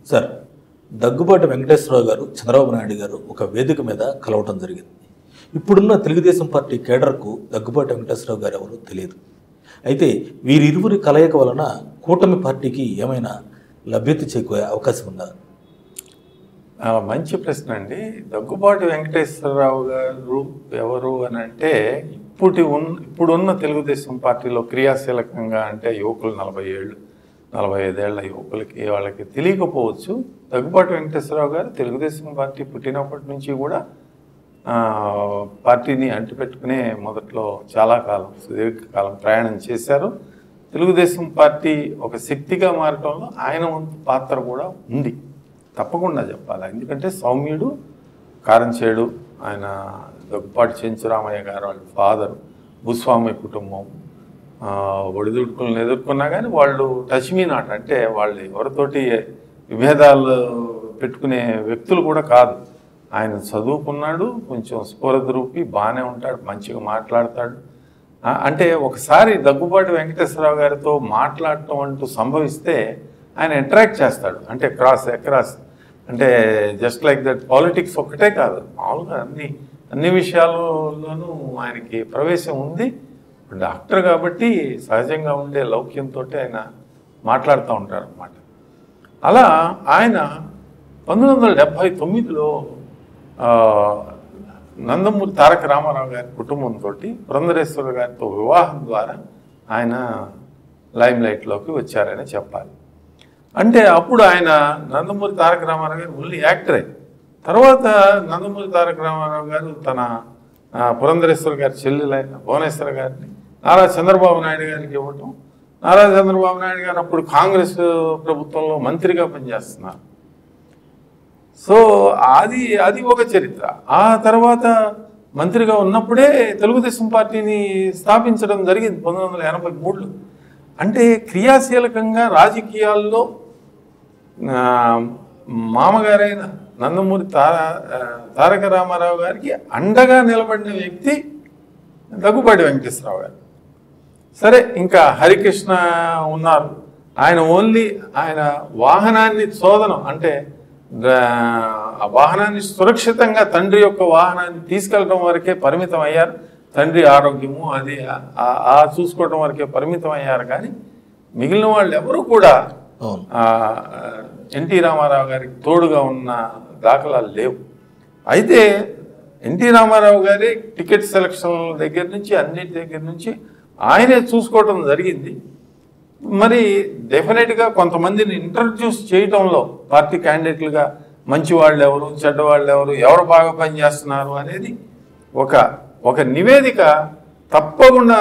Sir, Daggubati Venkateswararao గారు చంద్రబాబు నాయుడు గారు ఒక వేదిక మీద కలవటం జరిగింది. ఇప్పుడున్న తెలుగుదేశం పార్టీ కేడర్కు దగ్గుబాటి వెంకటేశ్వరరావు గారు ఎవరో తెలియదు. అయితే వీరిరువురి కలయిక వలన కూటమి పార్టీకి ఏమైనా లభ్యత చేకూరే అవకాశం ఉందా? మంచి ప్రశ్న అండి. దగ్గుబాటి వెంకటేశ్వరరావు గారు ఎవరు అని అంటే ఇప్పుడున్న తెలుగుదేశం పార్టీలో క్రియాశీలకంగా అంటే యువకులు 40 ఏళ్ళు 45 ఏళ్ల యువకులకి వాళ్ళకి తెలియకపోవచ్చు. దగ్గుబాటి వెంకటేశ్వరరావు గారు తెలుగుదేశం పార్టీ పుట్టినప్పటి నుంచి కూడా పార్టీని అంటిపెట్టుకునే మొదట్లో చాలా కాలం సుదీర్ఘకాలం ప్రయాణం చేశారు. తెలుగుదేశం పార్టీ ఒక శక్తిగా మారటంలో ఆయన వంతు పాత్ర కూడా ఉంది, తప్పకుండా చెప్పాలి. ఎందుకంటే సౌమ్యుడు, కారంచేడు, ఆయన దగ్గుపాటి చెంచురామయ్య గారు వాళ్ళ ఫాదరు, భూస్వామి కుటుంబం, ఒడిదుడుకులను ఎదుర్కొన్నా కానీ వాళ్ళు టచ్ మీ నాట్, అంటే వాళ్ళు ఎవరితోటి విభేదాలు పెట్టుకునే వ్యక్తులు కూడా కాదు. ఆయన చదువుకున్నాడు, కొంచెం స్ఫూర్తిరూపి, బాగానే ఉంటాడు, మంచిగా మాట్లాడతాడు. అంటే ఒకసారి దగ్గుబాటి వెంకటేశ్వరరావు గారితో మాట్లాడటం అంటూ సంభవిస్తే ఆయన అట్రాక్ట్ చేస్తాడు. అంటే అక్రాస్ అంటే జస్ట్ లైక్ దట్. పాలిటిక్స్ ఒక్కటే కాదు, మామూలుగా అన్ని విషయాల్లోనూ ఆయనకి ప్రవేశం ఉంది. డాక్టర్ కాబట్టి సహజంగా ఉండే లౌక్యంతో ఆయన మాట్లాడుతూ ఉంటారు అన్నమాట. అలా ఆయన 1979లో నందమూరి తారక రామారావు గారి కుటుంబంతో పురంధరేశ్వర గారితో వివాహం ద్వారా ఆయన లైమ్ లైట్లోకి వచ్చారని చెప్పాలి. అంటే అప్పుడు ఆయన నందమూరి తారక రామారావు గారు ఓన్లీ యాక్టరే. తర్వాత నందమూరి తారక రామారావు గారు తన పురంధరేశ్వర గారి చెల్లెలైన భువనేశ్వర గారిని నారా చంద్రబాబు నాయుడు గారికి ఇవ్వటం. నారా చంద్రబాబు నాయుడు గారు అప్పుడు కాంగ్రెస్ ప్రభుత్వంలో మంత్రిగా పనిచేస్తున్నారు. సో అది ఒక చరిత్ర. ఆ తర్వాత మంత్రిగా ఉన్నప్పుడే తెలుగుదేశం పార్టీని స్థాపించడం జరిగింది 1983లో. అంటే క్రియాశీలకంగా రాజకీయాల్లో మామగారైన నందమూరి తారక రామారావు గారికి అండగా నిలబడిన వ్యక్తి దగ్గుబాటి వెంకటేశ్వరరావు గారు. సరే, ఇంకా హరికృష్ణ ఉన్నారు. ఆయన వాహనాన్ని శోధనం అంటే ఆ వాహనాన్ని సురక్షితంగా తండ్రి యొక్క వాహనాన్ని తీసుకెళ్ళడం వరకే పరిమితం అయ్యారు. తండ్రి ఆరోగ్యము అది చూసుకోవడం వరకే పరిమితం అయ్యారు. కానీ మిగిలిన వాళ్ళు ఎవరు కూడా ఎన్టీ రామారావు గారికి తోడుగా ఉన్న దాఖలాలు లేవు. అయితే ఎన్టీ రామారావు గారి టికెట్ సెలక్షన్ దగ్గర నుంచి అన్నిటి దగ్గర నుంచి ఆయనే చూసుకోవటం జరిగింది. మరి డెఫినెట్గా కొంతమందిని ఇంట్రడ్యూస్ చేయటంలో పార్టీ క్యాండిడేట్లుగా మంచి వాళ్ళు ఎవరు, చెడ్డవాళ్ళు ఎవరు బాగా పనిచేస్తున్నారు అనేది ఒక నివేదిక తప్పకుండా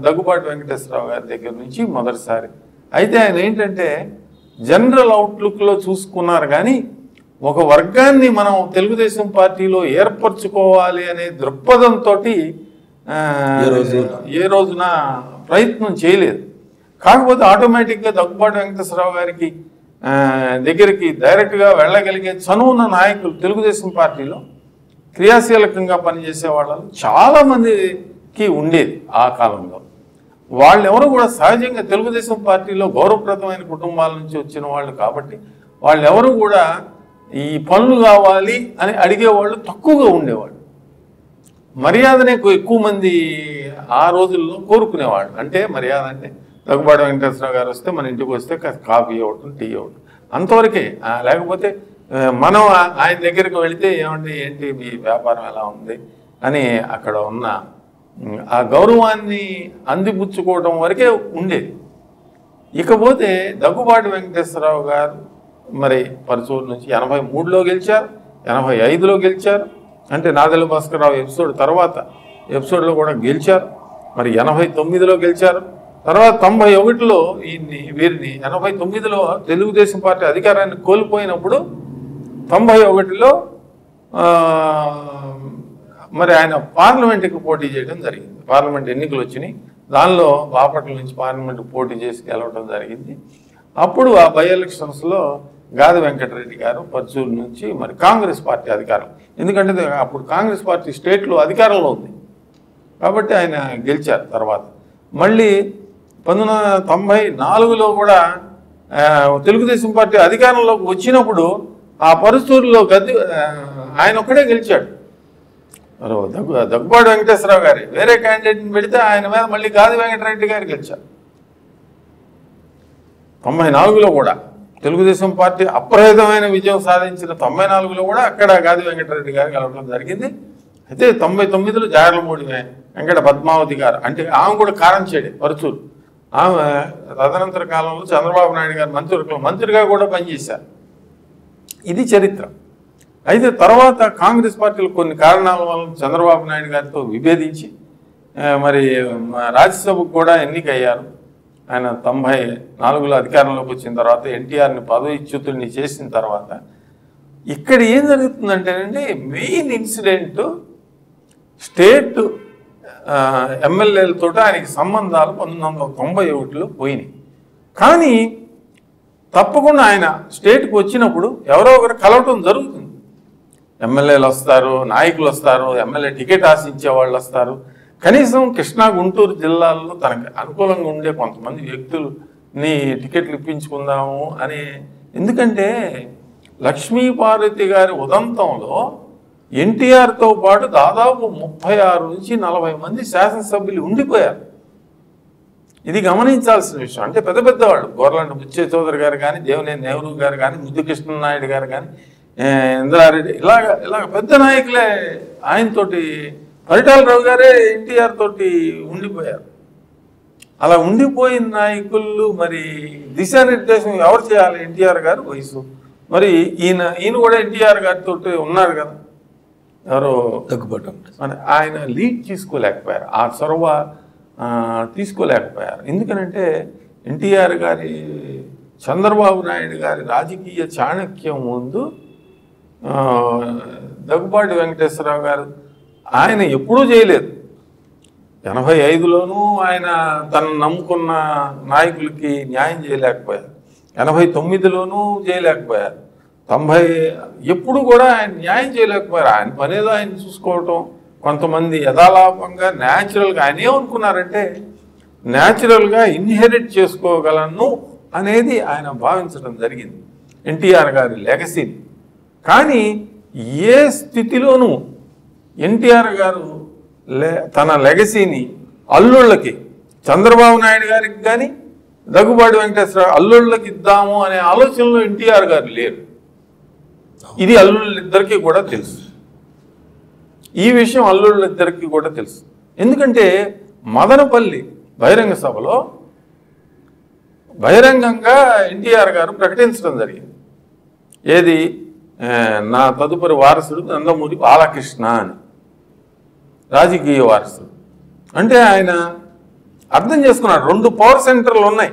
దగ్గుబాటి వెంకటేశ్వరరావు గారి దగ్గర నుంచి మొదటిసారి. అయితే ఆయన ఏంటంటే జనరల్ అవుట్లుక్లో చూసుకున్నారు, కానీ ఒక వర్గాన్ని మనం తెలుగుదేశం పార్టీలో ఏర్పరచుకోవాలి అనే దృక్పథంతో ఏ రోజున ప్రయత్నం చేయలేదు. కాకపోతే ఆటోమేటిక్గా దగ్గుబాటి వెంకటేశ్వరరావు గారికి దగ్గరికి డైరెక్ట్గా వెళ్ళగలిగే చనువున్న నాయకులు తెలుగుదేశం పార్టీలో క్రియాశీలకంగా పనిచేసే వాళ్ళు చాలామందికి ఉండేది ఆ కాలంలో. వాళ్ళెవరు కూడా సహజంగా తెలుగుదేశం పార్టీలో గౌరవప్రదమైన కుటుంబాల నుంచి వచ్చిన వాళ్ళు కాబట్టి వాళ్ళెవరు కూడా ఈ పనులు కావాలి అని అడిగేవాళ్ళు తక్కువగా ఉండేవాళ్ళు. మర్యాదనే ఎక్కువ మంది ఆ రోజుల్లో కోరుకునేవాళ్ళు. అంటే మర్యాద అంటే దగ్గుబాటి వెంకటేశ్వరరావు గారు వస్తే మన ఇంటికి వస్తే కాఫీ ఇవ్వటం, టీ ఇవ్వటం, అంతవరకే. లేకపోతే మనం ఆయన దగ్గరికి వెళితే ఏంటి మీ వ్యాపారం ఎలా ఉంది అని అక్కడ ఉన్న ఆ గౌరవాన్ని అందిపుచ్చుకోవడం వరకే ఉండేది. ఇకపోతే దగ్గుబాటి వెంకటేశ్వరరావు గారు మరి పరచూరు నుంచి 83లో గెలిచారు, 85లో గెలిచారు. అంటే నాదెల్ల భాస్కరరావు ఎపిసోడ్లో కూడా గెలిచారు. మరి 89లో గెలిచారు. తర్వాత 91లో వీరిని 89లో తెలుగుదేశం పార్టీ అధికారాన్ని కోల్పోయినప్పుడు 91లో మరి ఆయన పార్లమెంట్కి పోటీ చేయడం జరిగింది. పార్లమెంట్ ఎన్నికలు వచ్చినాయి. దానిలో బాపట్ల నుంచి పార్లమెంట్కి పోటీ చేసి గెలవడం జరిగింది. అప్పుడు ఆ బై ఎలక్షన్స్లో గాది వెంకటరెడ్డి గారు పర్చూరు నుంచి మరి కాంగ్రెస్ పార్టీ అధికారం, ఎందుకంటే అప్పుడు కాంగ్రెస్ పార్టీ స్టేట్లో అధికారంలో ఉంది కాబట్టి ఆయన గెలిచారు. తర్వాత మళ్ళీ 1994లో కూడా తెలుగుదేశం పార్టీ అధికారంలోకి వచ్చినప్పుడు ఆ పరుచూరులో ఆయన ఒక్కడే గెలిచాడు. దగ్గుబాటి వెంకటేశ్వరరావు గారి వేరే క్యాండిడేట్ని పెడితే ఆయన మీద మళ్ళీ గాది వెంకటరెడ్డి గారు గెలిచారు. 94లో కూడా తెలుగుదేశం పార్టీ అప్రహితమైన విజయం సాధించిన 94లో కూడా అక్కడ గాది వెంకటరెడ్డి గారు గెలవడం జరిగింది. అయితే 99లో జాగర్లమూడి వెంకట పద్మావతి గారు, అంటే ఆమె కూడా కారంచేడే పరుచూరు, ఆమె తదనంతర కాలంలో చంద్రబాబు నాయుడు గారు మంత్రిగా కూడా పనిచేశారు. ఇది చరిత్ర. అయితే తర్వాత కాంగ్రెస్ పార్టీలు కొన్ని కారణాల వల్ల చంద్రబాబు నాయుడు గారితో విభేదించి మరి రాజ్యసభకు కూడా ఎన్నికయ్యారు. ఆయన 94లో అధికారంలోకి వచ్చిన తర్వాత ఎన్టీఆర్ని పదవీచ్యుతుడిని చేసిన తర్వాత ఇక్కడ ఏం జరుగుతుందంటేనండి, మెయిన్ ఇన్సిడెంట్ స్టేట్ ఎమ్మెల్యేలతో ఆయనకి సంబంధాలు 1991లో పోయినాయి. కానీ తప్పకుండా ఆయన స్టేట్కి వచ్చినప్పుడు ఎవరో ఒకరు కలవటం జరుగుతుంది. ఎమ్మెల్యేలు వస్తారు, నాయకులు వస్తారు, ఎమ్మెల్యే టికెట్ ఆశించే వాళ్ళు వస్తారు. కనీసం కృష్ణా గుంటూరు జిల్లాల్లో తనకు అనుకూలంగా ఉండే కొంతమంది వ్యక్తులని టికెట్లు ఇప్పించుకుందాము అని. ఎందుకంటే లక్ష్మీపార్వతి గారి ఉదంతంలో ఎన్టీఆర్తో పాటు దాదాపు 36 నుంచి 40 మంది శాసనసభ్యులు ఉండిపోయారు. ఇది గమనించాల్సిన విషయం. అంటే పెద్ద పెద్దవాళ్ళు, గోర్లంట బుచ్చే చౌదరి గారు కానీ, దేవినేని నెహ్రూ గారు కానీ, ముద్దు కృష్ణనాయుడు గారు కానీ, ఇంద్రారెడ్డి, ఇలాగ పెద్ద నాయకులే ఆయనతోటి, పరిటాలరావు గారే ఎన్టీఆర్ తోటి ఉండిపోయారు. అలా ఉండిపోయిన నాయకులు మరి దిశానిర్దేశం ఎవరు చేయాలి? ఎన్టీఆర్ గారు వయసు, మరి ఈయన కూడా ఎన్టీఆర్ గారితో ఉన్నారు కదా, ఎవరో దగ్గుబాటు ఆయన లీడ్ తీసుకోలేకపోయారు, ఆ చొరవ తీసుకోలేకపోయారు. ఎందుకనంటే ఎన్టీఆర్ గారి, చంద్రబాబు నాయుడు గారి రాజకీయ చాణక్యం ముందు దగ్గుబాటి వెంకటేశ్వరరావు గారు ఆయన ఎప్పుడూ చేయలేదు. 85లోనూ ఆయన తను నమ్ముకున్న నాయకులకి న్యాయం చేయలేకపోయారు, 89లోనూ చేయలేకపోయారు, 90 ఎప్పుడు కూడా ఆయన న్యాయం చేయలేకపోయారు. ఆయన పనేదో ఆయన చూసుకోవటం, కొంతమంది యథాలాపంగా న్యాచురల్గా ఆయన ఏమనుకున్నారంటే న్యాచురల్గా ఇన్హెరిట్ చేసుకోగలను అనేది ఆయన భావించడం జరిగింది ఎన్టీఆర్ గారి లెగసీని. కానీ ఏ స్థితిలోనూ ఎన్టీఆర్ గారు తన లెగసీని అల్లుళ్ళకి, చంద్రబాబు నాయుడు గారికి కానీ దగ్గుబాటి వెంకటేశ్వరరావు అల్లుళ్ళకి ఇద్దాము అనే ఆలోచనలో ఎన్టీఆర్ గారు లేరు. ఇది అల్లుళ్ళిద్దరికీ కూడా తెలుసు. ఈ విషయం అల్లుళ్ళిద్దరికీ కూడా తెలుసు. ఎందుకంటే మదనపల్లి బహిరంగ సభలో బహిరంగంగా ఎన్టీఆర్ గారు ప్రకటించడం జరిగింది. ఏది? నా తదుపరి వారసుడు నందమూరి బాలకృష్ణ అని, రాజకీయ వారసుడు. అంటే ఆయన అర్థం చేసుకున్నాడు, 2 పవర్ సెంటర్లు ఉన్నాయి,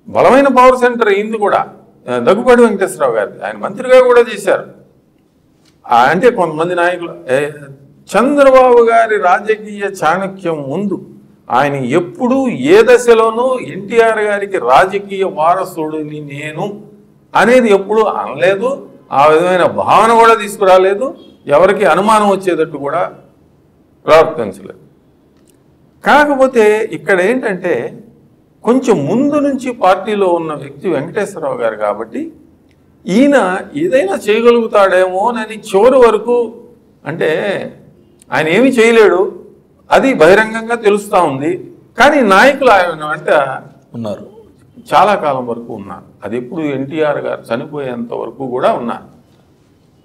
బలమైన పవర్ సెంటర్ అయింది కూడా దగ్గుబాటి వెంకటేశ్వరరావు గారిది, ఆయన మంత్రిగా కూడా చేశారు. అంటే కొంతమంది నాయకులు చంద్రబాబు గారి రాజకీయ చాణక్యం ముందు ఆయన ఎప్పుడూ ఏ దశలోనూ ఎన్టీఆర్ గారికి రాజకీయ వారసుడిని నేను అనేది ఎప్పుడూ అనలేదు, ఆ విధమైన భావన కూడా తీసుకురాలేదు, ఎవరికి అనుమానం వచ్చేటట్టు కూడా ప్రవర్తించలేదు. కాకపోతే ఇక్కడ ఏంటంటే కొంచెం ముందు నుంచి పార్టీలో ఉన్న వ్యక్తి వెంకటేశ్వరరావు గారు కాబట్టి ఈయన ఏదైనా చేయగలుగుతాడేమోనని చివరి వరకు, అంటే ఆయన ఏమీ చేయలేడు అది బహిరంగంగా తెలుస్తూ ఉంది. కానీ నాయకులు ఆయన అంటే ఉన్నారు, చాలా కాలం వరకు ఉన్నారు. అది ఎప్పుడు ఎన్టీఆర్ గారు చనిపోయేంత వరకు కూడా ఉన్నారు.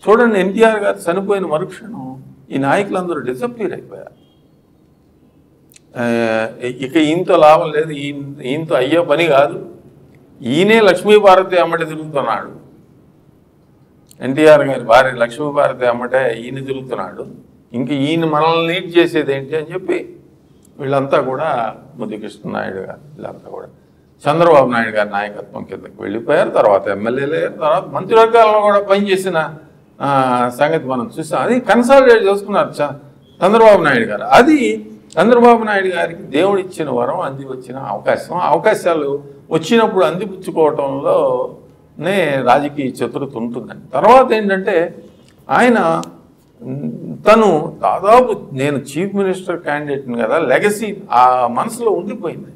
చూడండి, ఎన్టీఆర్ గారు చనిపోయిన మరుక్షణం ఈ నాయకులందరూ డిసప్పీర్ అయిపోయారు. ఇక ఈయనతో లాభం లేదు, ఈయనతో అయ్యే పని కాదు, ఈయనే లక్ష్మీభారతి అమ్మటే తిరుగుతున్నాడు, ఎన్టీఆర్ గారి భార్య లక్ష్మీభారతి అమ్మటే ఈయన తిరుగుతున్నాడు, ఇంక ఈయన మనల్ని లీడ్ చేసేది ఏంటి అని చెప్పి వీళ్ళంతా కూడా ముద్దు కృష్ణనాయుడు గారు వీళ్ళంతా కూడా చంద్రబాబు నాయుడు గారి నాయకత్వం కిందకి వెళ్ళిపోయారు. తర్వాత ఎమ్మెల్యేలు అయ్యారు, తర్వాత మంత్రివర్గాల్లో కూడా పనిచేసిన సంగతి మనం చూసాం. అది కన్సాలిడేట్ చేసుకున్నారు చంద్రబాబు నాయుడు గారు. అది చంద్రబాబు నాయుడు గారికి దేవుడిచ్చిన వరం, అంది వచ్చిన అవకాశాలు వచ్చినప్పుడు అందిపుచ్చుకోవటంలోనే రాజకీయ చతురత ఉంటుందండి. తర్వాత ఏంటంటే ఆయన తను దాదాపు నేను చీఫ్ మినిస్టర్ క్యాండిడేట్ని కదా, లెగసీ ఆ మనసులో ఉండిపోయింది.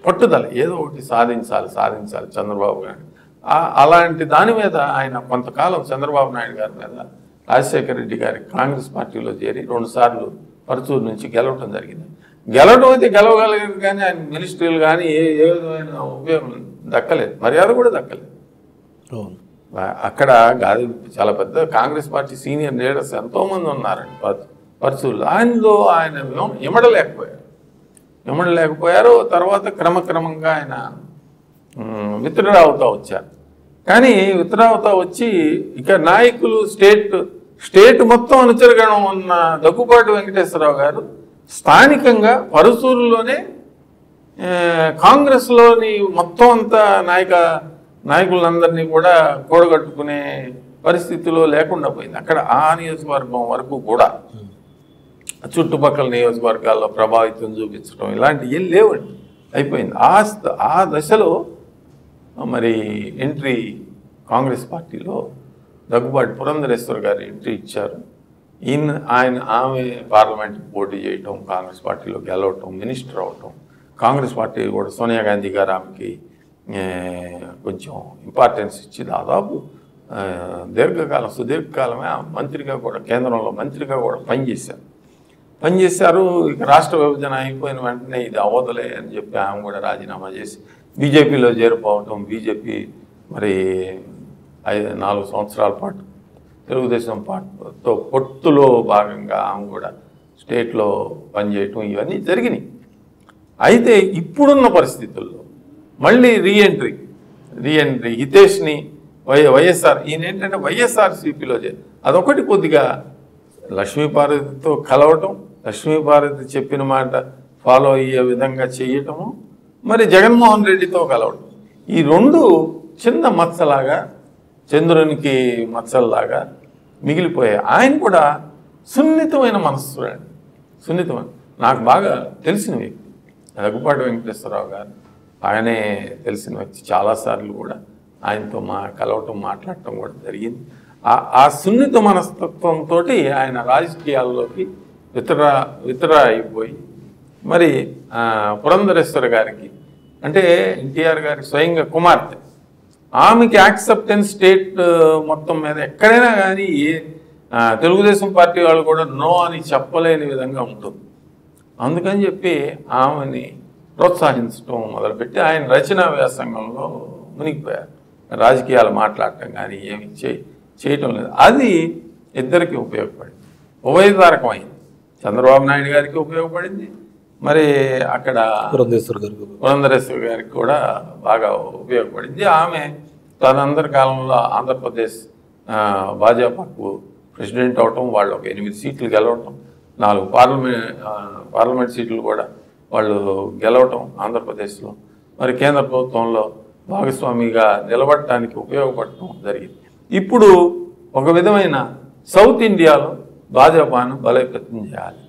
పట్టుదల, ఏదో ఒకటి సాధించాలి చంద్రబాబు గారు. అలాంటి దాని మీద ఆయన కొంతకాలం చంద్రబాబు నాయుడు గారి మీద రాజశేఖర రెడ్డి గారి కాంగ్రెస్ పార్టీలో చేరి 2 సార్లు పరుచూరు నుంచి గెలవటం జరిగింది. గెలవడం అయితే గెలవగలిగారు, కానీ ఆయన మినిస్ట్రీలు కానీ ఏ విధమైన ఉపయోగం దక్కలేదు, మర్యాద కూడా దక్కలేదు. అక్కడ చాలా పెద్ద కాంగ్రెస్ పార్టీ సీనియర్ లీడర్స్ ఎంతోమంది ఉన్నారండి పరుచూరులో. ఆయన ఇమ్మడలేకపోయారు. తర్వాత క్రమక్రమంగా ఆయన విత్డ్రా అవుతా వచ్చారు. కానీ విత్డ్రా అవుతా వచ్చి ఇక నాయకులు స్టేట్ మొత్తం అనుచరగణం ఉన్న దగ్గుబాటి వెంకటేశ్వరరావు గారు స్థానికంగా పరుచూరులోనే కాంగ్రెస్లోని మొత్తం అంతా నాయకులందరినీ కూడా కూడగట్టుకునే పరిస్థితిలో లేకుండా పోయింది. అక్కడ ఆ నియోజకవర్గం వరకు కూడా చుట్టుపక్కల నియోజకవర్గాల్లో ప్రభావితం చూపించడం ఇలాంటివి ఏం లేవండి, అయిపోయింది. ఆ దశలో మరి ఎంట్రీ కాంగ్రెస్ పార్టీలో దగ్గుబాటి పురంధరేశ్వర్ గారు ఎంట్రీ ఇచ్చారు. ఆమె పార్లమెంట్కి పోటీ చేయటం, కాంగ్రెస్ పార్టీలో గెలవటం, మినిస్టర్ అవటం, కాంగ్రెస్ పార్టీ కూడా సోనియా గాంధీ గారు ఆమెకి కొంచెం ఇంపార్టెన్స్ ఇచ్చి దాదాపు సుదీర్ఘకాలమే మంత్రిగా కూడా, కేంద్రంలో మంత్రిగా కూడా పనిచేశారు. ఇక రాష్ట్ర విభజన అయిపోయిన వెంటనే ఇది అవ్వదులే అని చెప్పి ఆమె కూడా రాజీనామా చేసి బీజేపీలో చేరిపోవటం, బీజేపీ మరి 4 సంవత్సరాల పాటు తెలుగుదేశం పార్టీతో పొత్తులో భాగంగా ఆమె కూడా స్టేట్లో పనిచేయటం ఇవన్నీ జరిగినాయి. అయితే ఇప్పుడున్న పరిస్థితుల్లో మళ్ళీ రీఎంట్రీ హితేష్ని వైఎస్ఆర్, ఈయన ఏంటంటే వైఎస్ఆర్సీపీలో అదొకటి కొద్దిగా లక్ష్మీపార్వతితో కలవటం, లక్ష్మీపార్వతి చెప్పిన మాట ఫాలో అయ్యే విధంగా చేయటము, మరి జగన్మోహన్ రెడ్డితో కలవటం, ఈ 2 చిన్న మచ్చలాగా, చంద్రునికి మచ్చల్లాగా మిగిలిపోయాయి. ఆయన కూడా సున్నితమైన మనస్సు అండి, సున్నితమైన, నాకు బాగా తెలిసిన వ్యక్తి దగ్గుబాటి వెంకటేశ్వరరావు గారు. ఆయనే తెలిసిన వ్యక్తి, చాలాసార్లు కూడా ఆయనతో కలవటం, మాట్లాడటం కూడా జరిగింది. ఆ సున్నిత మనస్తత్వంతో ఆయన రాజకీయాల్లోకి విత్డ్రా అయిపోయి మరి పురంధరేశ్వర గారికి, అంటే ఎన్టీఆర్ గారికి స్వయంగా కుమార్తె, ఆమెకి యాక్సెప్టెన్స్ స్టేట్ మొత్తం మీద ఎక్కడైనా కానీ తెలుగుదేశం పార్టీ వాళ్ళు కూడా నో అని చెప్పలేని విధంగా ఉంటుంది. అందుకని చెప్పి ఆమెని ప్రోత్సహించడం మొదలుపెట్టి ఆయన రచనా వ్యాసంగంలో మునిగిపోయారు. రాజకీయాలు మాట్లాడటం కానీ ఏమి చేయటం లేదు. అది ఇద్దరికి ఉపయోగపడింది, ఉభయతారకమైంది. చంద్రబాబు నాయుడు గారికి ఉపయోగపడింది, మరి అక్కడ పురంధరేశ్వర్ గారికి కూడా బాగా ఉపయోగపడింది. ఆమె తనందరి కాలంలో ఆంధ్రప్రదేశ్ భాజపాకు ప్రెసిడెంట్ అవటం, వాళ్ళు ఒక 8 సీట్లు గెలవటం, 4 పార్లమెంట్ సీట్లు కూడా వాళ్ళు గెలవటం ఆంధ్రప్రదేశ్లో, మరి కేంద్ర ప్రభుత్వంలో భాగస్వామిగా నిలబడటానికి ఉపయోగపడటం జరిగింది. ఇప్పుడు ఒక విధమైన సౌత్ ఇండియాలో భాజపాను బలోపేతం చేయాలి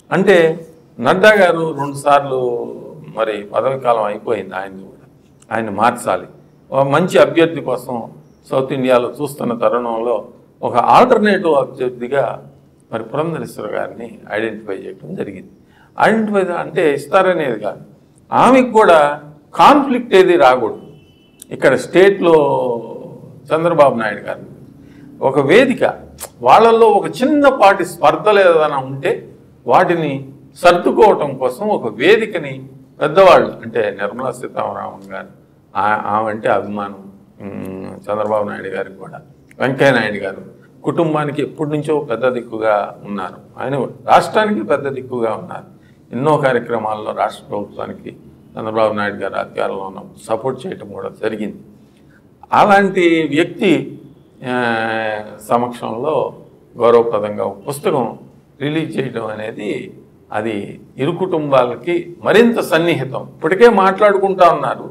అంటే నడ్డా గారు 2 సార్లు మరి పదవి కాలం అయిపోయింది, ఆయన మార్చాలి. మంచి అభ్యర్థి కోసం సౌత్ ఇండియాలో చూస్తున్న తరుణంలో ఒక ఆల్టర్నేటివ్ అభ్యర్థిగా మరి పురంధరేశ్వర గారిని ఐడెంటిఫై చేయడం జరిగింది. ఐడెంటిఫై అంటే ఇస్తారనేది కాదు, ఆమెకు కూడా కాన్ఫ్లిక్ట్ ఏది రాకూడదు. ఇక్కడ స్టేట్లో చంద్రబాబు నాయుడు గారు ఒక వేదిక, వాళ్ళల్లో ఒక చిన్నపాటి స్పర్ధలు ఏదైనా ఉంటే వాటిని సర్దుకోవటం కోసం ఒక వేదికని పెద్దవాళ్ళు, అంటే నిర్మలా సీతారామన్ గారు, ఆమె అంటే అభిమానం చంద్రబాబు నాయుడు గారికి కూడా, వెంకయ్య నాయుడు గారు కుటుంబానికి ఎప్పటి నుంచో పెద్ద దిక్కుగా ఉన్నారు, ఆయన రాష్ట్రానికి పెద్ద దిక్కుగా ఉన్నారు. ఎన్నో కార్యక్రమాల్లో రాష్ట్ర ప్రభుత్వానికి చంద్రబాబు నాయుడు గారు అధికారంలో ఉన్న సపోర్ట్ చేయటం కూడా జరిగింది. అలాంటి వ్యక్తి సమక్షంలో గౌరవప్రదంగా ఒక పుస్తకం రిలీజ్ చేయడం అనేది అది ఇరు కుటుంబాలకి మరింత సన్నిహితం. ఇప్పటికే మాట్లాడుకుంటా ఉన్నారు,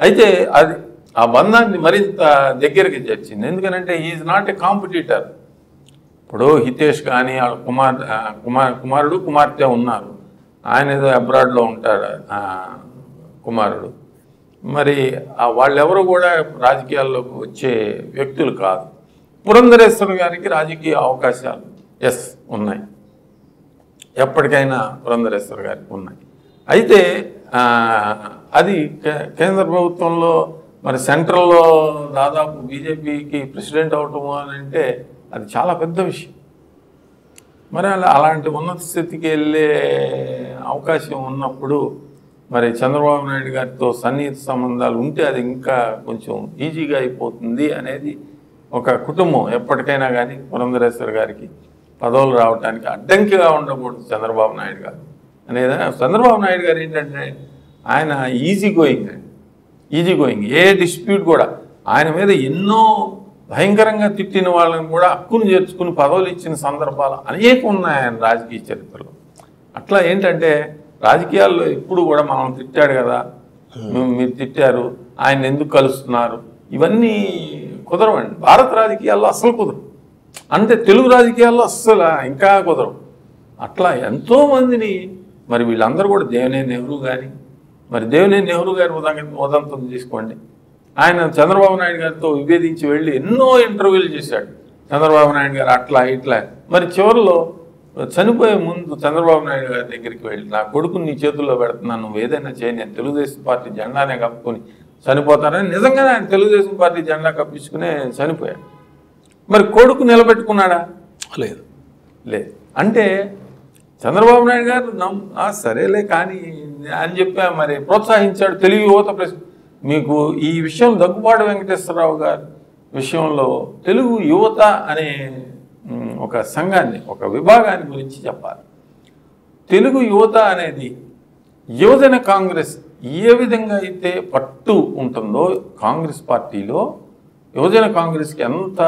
అయితే అది ఆ బంధాన్ని మరింత దగ్గరికి చేర్చింది. ఎందుకనంటే ఈజ్ నాట్ ఏ కాంపిటీటర్. ఇప్పుడు హితేష్ కానీ కుమారుడు కుమార్తె ఉన్నారు, ఆయన ఏదో అబ్రాడ్లో ఉంటాడు కుమారుడు, మరి వాళ్ళెవరు కూడా రాజకీయాల్లోకి వచ్చే వ్యక్తులు కాదు. పురంధరేశ్వర గారికి రాజకీయ అవకాశాలు ఉన్నాయి, ఎప్పటికైనా పురంధరేశ్వర గారికి ఉన్నాయి. అయితే అది కేంద్ర ప్రభుత్వంలో మరి సెంట్రల్లో దాదాపు బీజేపీకి ప్రెసిడెంట్ అవటము అని అంటే అది చాలా పెద్ద విషయం. మరి అలాంటి ఉన్నత స్థితికి వెళ్ళే అవకాశం ఉన్నప్పుడు మరి చంద్రబాబు నాయుడు గారితో సన్నిహిత సంబంధాలు ఉంటే అది ఇంకా కొంచెం ఈజీగా అయిపోతుంది అనేది ఒక కుటుంబం ఎప్పటికైనా కానీ పురంధరేశ్వర్ గారికి పదవులు రావడానికి అడ్డంకిగా ఉండకూడదు చంద్రబాబు నాయుడు గారు అనేది. చంద్రబాబు నాయుడు గారు ఏంటంటే ఆయన ఈజీ గోయింగ్ అండి, ఈజీ గోయింగ్. ఏ డిస్ప్యూట్ కూడా ఆయన మీద ఎన్నో భయంకరంగా తిట్టిన వాళ్ళని కూడా హక్కును చేర్చుకుని పదవులు ఇచ్చిన సందర్భాలు అనేకం ఉన్నాయి ఆయన రాజకీయ చరిత్రలో. అట్లా ఏంటంటే రాజకీయాల్లో ఎప్పుడు కూడా మనం తిట్టాడు కదా, మీరు తిట్టారు, ఆయన ఎందుకు కలుస్తున్నారు, ఇవన్నీ కుదరవండి. భారత రాజకీయాల్లో అస్సలు కుదరవు, అంటే తెలుగు రాజకీయాల్లో అస్సలు ఇంకా కుదరవు. అట్లా ఎంతోమందిని మరి వీళ్ళందరూ కూడా దేవినేని నెహ్రూ కానీ, మరి దేవినేని నెహ్రూ గారి ఉదంతం తీసుకోండి. ఆయన చంద్రబాబు నాయుడు గారితో విభేదించి వెళ్ళి ఎన్నో ఇంటర్వ్యూలు చేశాడు. చంద్రబాబు నాయుడు గారు అట్లా ఇట్లా, మరి చివరిలో చనిపోయే ముందు చంద్రబాబు నాయుడు గారి దగ్గరికి వెళ్ళి నా కొడుకుని నీ చేతుల్లో పెడుతున్నాను, నువ్వు ఏదైనా చేయని, నేను తెలుగుదేశం పార్టీ జెండానే కప్పుకొని చనిపోతానని నిజంగానే ఆయన తెలుగుదేశం పార్టీ జెండా కప్పించుకునే చనిపోయాడు. మరి కొడుకు నిలబెట్టుకున్నాడా? లేదు. లేదు. అంటే చంద్రబాబు నాయుడు గారు సరేలే కానీ అని చెప్పా మరి ప్రోత్సహించాడు తెలుగు యువత. మీకు ఈ విషయం దగ్గుబాటి వెంకటేశ్వరరావు గారి విషయంలో తెలుగు యువత అనే ఒక సంఘాన్ని, ఒక విభాగాన్ని గురించి చెప్పాలి. తెలుగు యువత అనేది యువజన కాంగ్రెస్ ఏ విధంగా అయితే పట్టు ఉంటుందో కాంగ్రెస్ పార్టీలో, యువజన కాంగ్రెస్కి ఎంత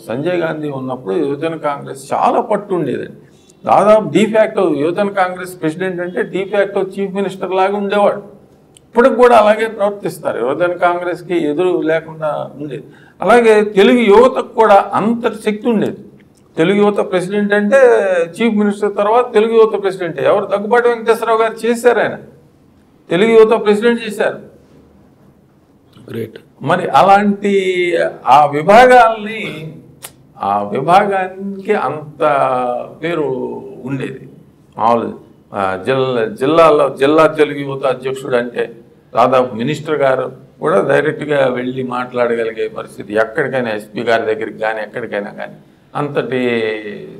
సంజయ్ గాంధీ ఉన్నప్పుడు యువజన కాంగ్రెస్ చాలా పట్టు ఉండేదండి. దాదాపు డీఫ్యాక్టో యువజన కాంగ్రెస్ ప్రెసిడెంట్ అంటే డీఫ్యాక్టో చీఫ్ మినిస్టర్ లాగా ఉండేవాడు. ఇప్పటికి కూడా అలాగే ప్రవర్తిస్తారు. యువజన కాంగ్రెస్కి ఎదురు లేకుండా ఉండేది. అలాగే తెలుగు యువతకు కూడా అంతటి శక్తి ఉండేది. తెలుగు యువత ప్రెసిడెంట్ అంటే చీఫ్ మినిస్టర్ తర్వాత తెలుగు యువత ప్రెసిడెంట్ ఎవరు? దగ్గుబాటి వెంకటేశ్వరరావు గారు చేశారు. ఆయన తెలుగు యువత ప్రెసిడెంట్ చేశారు. గ్రేట్. మరి అలాంటి ఆ విభాగానికి అంత పేరు ఉండేది. మామూలు జిల్లా తెలుగు యువత అధ్యక్షుడు అంటే దాదాపు మినిస్టర్ గారు కూడా డైరెక్ట్గా వెళ్ళి మాట్లాడగలిగే పరిస్థితి, ఎక్కడికైనా ఎస్పీ గారి దగ్గరికి కానీ ఎక్కడికైనా కానీ అంతటి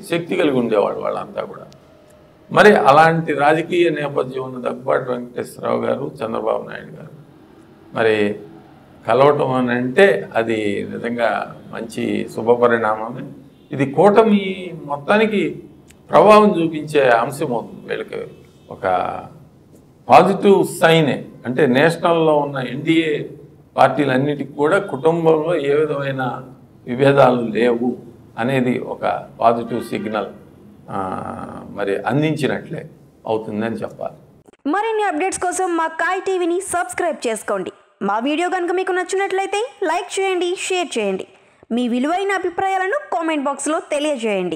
శక్తి కలిగి ఉండేవాడు వాళ్ళంతా కూడా. మరి అలాంటి రాజకీయ నేపథ్యం ఉన్న దగ్గుబాటి వెంకటేశ్వరరావు గారు, చంద్రబాబు నాయుడు గారు మరి కలవటం అని అంటే అది నిజంగా మంచి శుభపరిణామమే. ఇది కూటమి మొత్తానికి ప్రభావం చూపించే అంశం అవుతుంది. వీళ్ళకి ఒక పాజిటివ్ సైనే. అంటే నేషనల్లో ఉన్న ఎన్డీఏ పార్టీలన్నిటికీ కూడా కుటుంబంలో ఏ విధమైన విభేదాలు లేవు అనేది ఒక పాజిటివ్ సిగ్నల్ మరి అందించినట్లే అవుతుందని చెప్పాలి. మరిన్ని అప్డేట్స్ కోసం మా కాయ్ టీవీని సబ్స్క్రైబ్ చేసుకోండి. మా వీడియో కనుక మీకు నచ్చినట్లయితే లైక్ చేయండి, షేర్ చేయండి. మీ విలువైన అభిప్రాయాలను కామెంట్ బాక్స్లో తెలియజేయండి.